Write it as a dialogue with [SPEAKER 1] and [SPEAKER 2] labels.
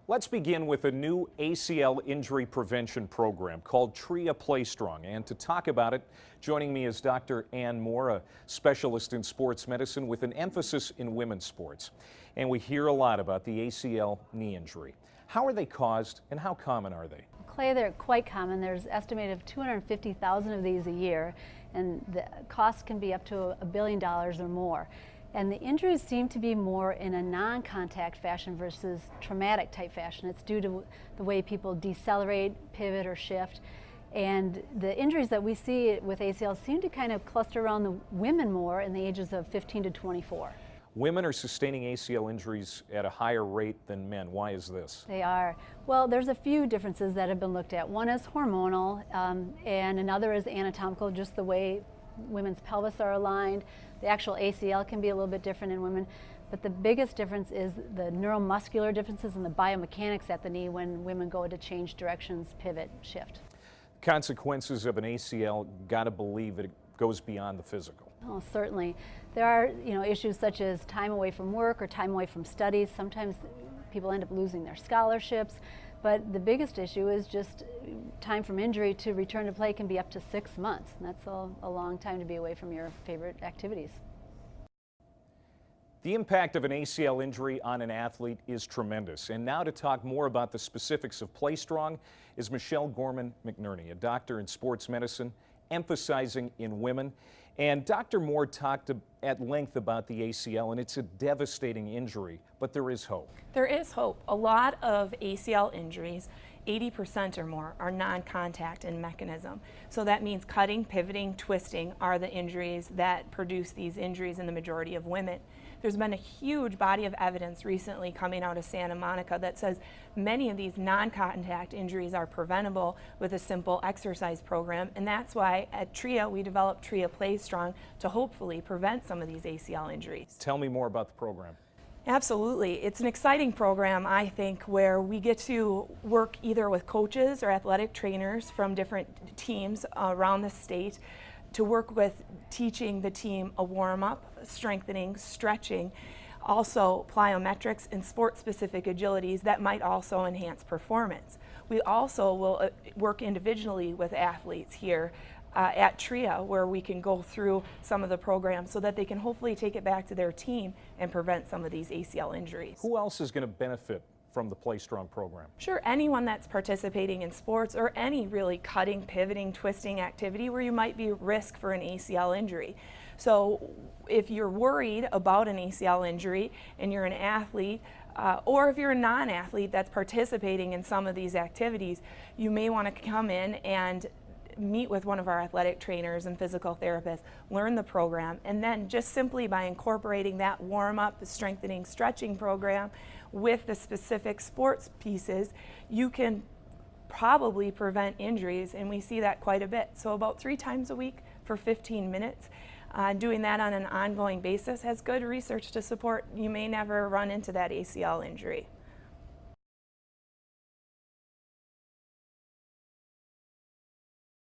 [SPEAKER 1] Let's begin with a new ACL injury prevention program called TRIA Play Strong. And to talk about it, joining me is Dr. Ann Moore, a specialist in sports medicine with an emphasis in women's sports. And we hear a lot about the ACL knee injury. How are they caused and how common are they?
[SPEAKER 2] Clay, they're quite common. There's estimated of 250,000 of these a year, and the cost can be up to $1 billion or more. And the injuries seem to be more in a non-contact fashion versus traumatic type fashion. It's due to the way people decelerate, pivot, or shift. And the injuries that we see with ACL seem to kind of cluster around the women more in the ages of 15 to 24.
[SPEAKER 1] Women are sustaining ACL injuries at a higher rate than men. Why is this?
[SPEAKER 2] They are. Well, there's a few differences that have been looked at. One is hormonal, and another is anatomical, just the way women's pelvis are aligned. The actual ACL can be a little bit different in women, but the biggest difference is the neuromuscular differences and the biomechanics at the knee when women go to change directions, pivot, shift.
[SPEAKER 1] Consequences of an ACL, gotta believe it goes beyond the physical.
[SPEAKER 2] Oh, certainly. There are, issues such as time away from work or time away from studies. Sometimes people end up losing their scholarships, but the biggest issue is just time from injury to return to play can be up to 6 months. And that's a long time to be away from your favorite activities.
[SPEAKER 1] The impact of an ACL injury on an athlete is tremendous. And now to talk more about the specifics of Play Strong is Michelle Gorman-McNerney, a doctor in sports medicine, emphasizing in women. And Dr. Moore talked at length about the ACL, and it's a devastating injury, but there is hope.
[SPEAKER 3] There is hope. A lot of ACL injuries, 80% or more, are non-contact in mechanism. So that means cutting, pivoting, twisting are the injuries that produce these injuries in the majority of women. There's been a huge body of evidence recently coming out of Santa Monica that says many of these non-contact injuries are preventable with a simple exercise program, and that's why at TRIA we developed TRIA Play Strong to hopefully prevent some of these ACL injuries.
[SPEAKER 1] Tell me more about the program.
[SPEAKER 3] Absolutely. It's an exciting program, I think, where we get to work either with coaches or athletic trainers from different teams around the state to work with teaching the team a warm-up, strengthening, stretching, also plyometrics and sport-specific agilities that might also enhance performance. We also will work individually with athletes here at TRIA, where we can go through some of the programs so that they can hopefully take it back to their team and prevent some of these ACL injuries.
[SPEAKER 1] Who else is going to benefit from the Play Strong program?
[SPEAKER 3] Sure, anyone that's participating in sports or any really cutting, pivoting, twisting activity where you might be at risk for an ACL injury. So if you're worried about an ACL injury and you're an athlete, or if you're a non-athlete that's participating in some of these activities, you may want to come in and meet with one of our athletic trainers and physical therapists, learn the program, and then just simply by incorporating that warm-up, strengthening, stretching program with the specific sports pieces, you can probably prevent injuries, and we see that quite a bit. So about 3 times a week for 15 minutes. Doing that on an ongoing basis has good research to support you may never run into that ACL injury.